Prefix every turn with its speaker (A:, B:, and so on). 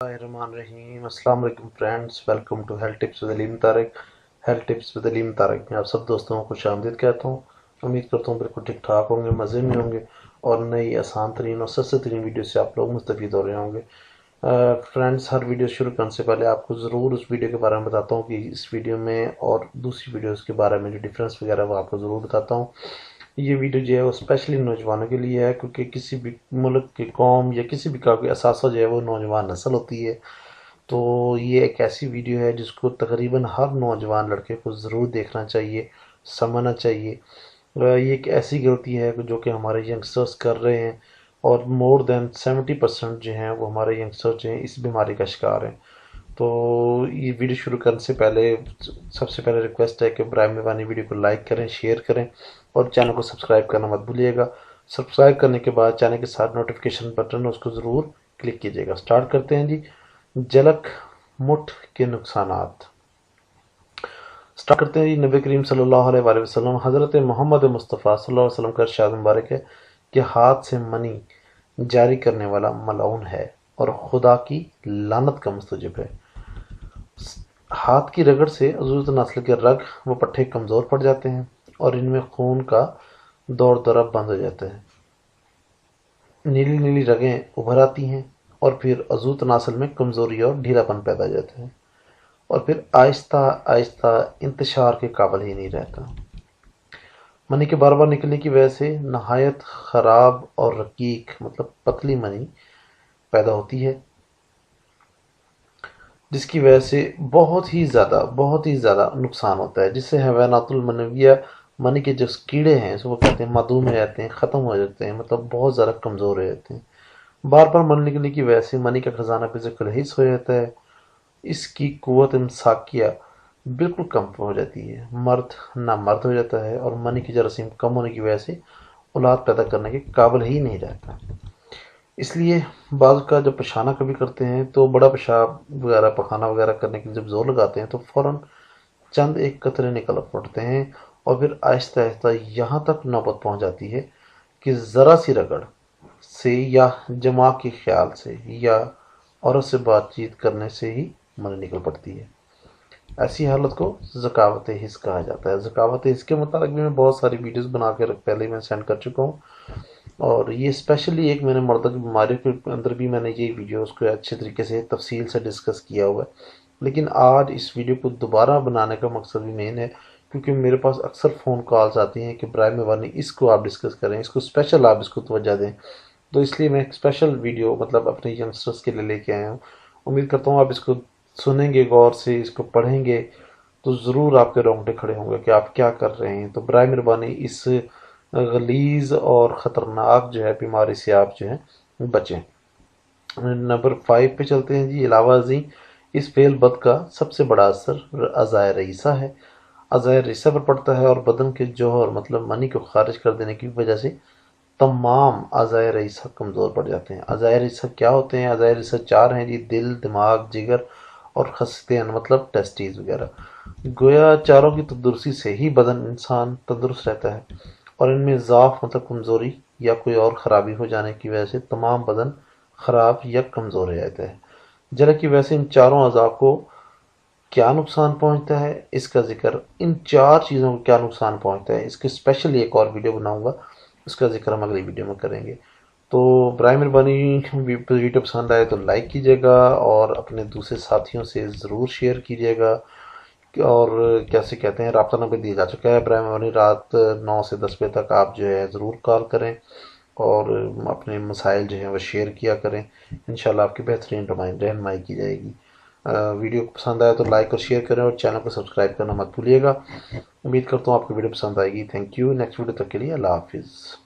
A: रहीम अस्सलाम वालेकुम friends, welcome to health tips with Aleem Tariq. Health tips with Aleem Tariq में आप सब दोस्तों को खुशामदीद कहता हूँ। उम्मीद करता हूँ बिल्कुल ठीक ठाक होंगे, मज़े में होंगे और नई आसान तरीन और सस्ते तरीन वीडियो से आप लोग मुस्तफ़ीद हो रहे होंगे। फ्रेंड्स, हर वीडियो शुरू करने से पहले आपको ज़रूर उस वीडियो के बारे में बताता हूँ कि इस वीडियो में और दूसरी वीडियोस के बारे में जो डिफरेंस वगैरह वो आपको ज़रूर बताता हूँ। ये वीडियो जो है वो स्पेशली नौजवानों के लिए है, क्योंकि किसी भी मुल्क की कौम या किसी भी का कोई असासा जो है वो नौजवान नस्ल होती है। तो ये एक ऐसी वीडियो है जिसको तकरीबन हर नौजवान लड़के को ज़रूर देखना चाहिए, समझना चाहिए। ये एक ऐसी गलती है जो कि हमारे यंगस्टर्स कर रहे हैं और मोर देन 70% जो हैं वो हमारे यंगस्टर्स जो हैं इस बीमारी का शिकार हैं। तो ये वीडियो शुरू करने से पहले सबसे पहले रिक्वेस्ट है कि बराए मेहरबानी वीडियो को लाइक करें, शेयर करें और चैनल को सब्सक्राइब करना मत भूलिएगा। सब्सक्राइब करने के बाद चैनल के साथ नोटिफिकेशन बटन उसको ज़रूर क्लिक कीजिएगा। स्टार्ट करते हैं जी। जलक मुठ के नुकसानात। स्टार्ट करते हैं जी। नबी करीम सल्लल्लाहु अलैहि वसल्लम हज़रत मोहम्मद मुस्तफ़ा सल्लल्लाहु अलैहि वसल्लम का इरशाद मुबारक है कि हाथ से मनी जारी करने वाला मलऊन है और खुदा की लानत का मुस्तजिब है। हाथ की रगड़ से अज़ूज़ नस्ल के रग व पट्टे कमज़ोर पड़ जाते हैं और इनमें खून का दौर दौरा बंद हो जाता है। नीली नीली रगें उभर आती हैं और फिर अज़ूज़ नस्ल में कमज़ोरी और ढीलापन पैदा हो जाता है और फिर आहिस्ता आहिस्ता इंतशार के काबिल ही नहीं रहता। मनी के बार बार निकलने की वजह से नहायत ख़राब और रकीक मतलब पतली मनी पैदा होती है, जिसकी वजह से बहुत ही ज़्यादा नुकसान होता है, जिससे हैवानातुल मनविया मनी के जो कीड़े हैं वो कहते हैं मदूम हो जाते हैं, ख़त्म हो जाते हैं, मतलब बहुत ज़्यादा कमज़ोर हो जाते हैं। बार बार मनी निकलने की वजह से मनी का खजाना फिजिकल हिस्स हो जाता है, इसकी कुव्वत इमसाकिया बिल्कुल कम हो जाती है, मर्द ना मर्द हो जाता है और मनी की जरासीम कम होने की वजह से औलाद पैदा करने के काबिल ही नहीं रहता। इसलिए बाज़ का जब पेशाना कभी करते हैं तो बड़ा पेशाब वगैरह पखाना वगैरह करने के लिए जब जोर लगाते हैं तो फ़ौरन चंद एक कतरे निकल पड़ते हैं और फिर आहिस्ता आहिस्ता यहाँ तक नौबत पहुँच जाती है कि ज़रा सी रगड़ से या जमा के ख्याल से या औरत से बातचीत करने से ही मनी निकल पड़ती है। ऐसी हालत को ज़कावत हिस्स कहा जाता है। ज़कावत हिस्स के मुताबिक भी मैं बहुत सारी वीडियोस बना कर पहले मैं सेंड कर चुका हूँ और ये स्पेशली एक मैंने मर्द की बीमारियों के अंदर भी मैंने ये वीडियो उसको अच्छे तरीके से तफसील से डिस्कस किया हुआ है। लेकिन आज इस वीडियो को दोबारा बनाने का मकसद भी मेन है क्योंकि मेरे पास अक्सर फ़ोन कॉल्स आती हैं कि बराए मेहरबानी इसको आप डिस्कस करें, इसको स्पेशल आप इसको तवज्जो दें। तो इसलिए मैं एक स्पेशल वीडियो मतलब अपने यंगस्टर्स के लिए लेके आया हूँ। उम्मीद करता हूँ आप इसको सुनेंगे, गौर से इसको पढ़ेंगे तो ज़रूर आपके रोंगटे खड़े होंगे कि आप क्या कर रहे हैं। तो बराए मेहरबानी इस गलीज़ और ख़तरनाक जो है बीमारी से आप जो है बचें। नंबर 5 पे चलते हैं जी। अलावा जी इस फेल बद का सबसे बड़ा असर अज़ाय रईसा है। अज़ाय रईसा पर पड़ता है और बदन के जौहर मतलब मनी को खारिज कर देने की वजह से तमाम अज़ाय रईसा कमज़ोर पड़ जाते हैं। अज़ाय रईसा क्या होते हैं? अज़ाय रईसा 4 हैं जी, दिल, दिमाग, जिगर और खस्तियन मतलब टेस्टीज वगैरह। गोया चारों की तंदुरुस्ती से ही बदन इंसान तंदुरुस्त रहता है और इनमें ज़ाफ़ मतलब कमज़ोरी या कोई और ख़राबी हो जाने की वजह से तमाम बदन ख़राब या कमज़ोर हो जाता है। जरा की वजह से इन चारों अज़ा को क्या नुकसान पहुंचता है, इसका जिक्र इन 4 चीज़ों को क्या नुकसान पहुंचता है इसकी स्पेशली एक और वीडियो बनाऊंगा, उसका जिक्र हम अगली वीडियो में करेंगे। तो बराए मेहरबानी वीडियो पसंद आए तो लाइक कीजिएगा और अपने दूसरे साथियों से ज़रूर शेयर कीजिएगा। और कैसे कहते हैं राब्ता नंबर दिया जा चुका है, बराए मेहरबानी रात 9 से 10 बजे तक आप जो है ज़रूर कॉल करें और अपने मसाइल जो हैं वो शेयर किया करें। इंशाल्लाह आपकी बेहतरीन रहनुमाई की जाएगी। वीडियो को पसंद आया तो लाइक और शेयर करें और चैनल को सब्सक्राइब करना मत भूलिएगा। उम्मीद करता हूँ आपको वीडियो पसंद आएगी। Thank you. नेक्स्ट वीडियो तक के लिए अल्लाह हाफिज़।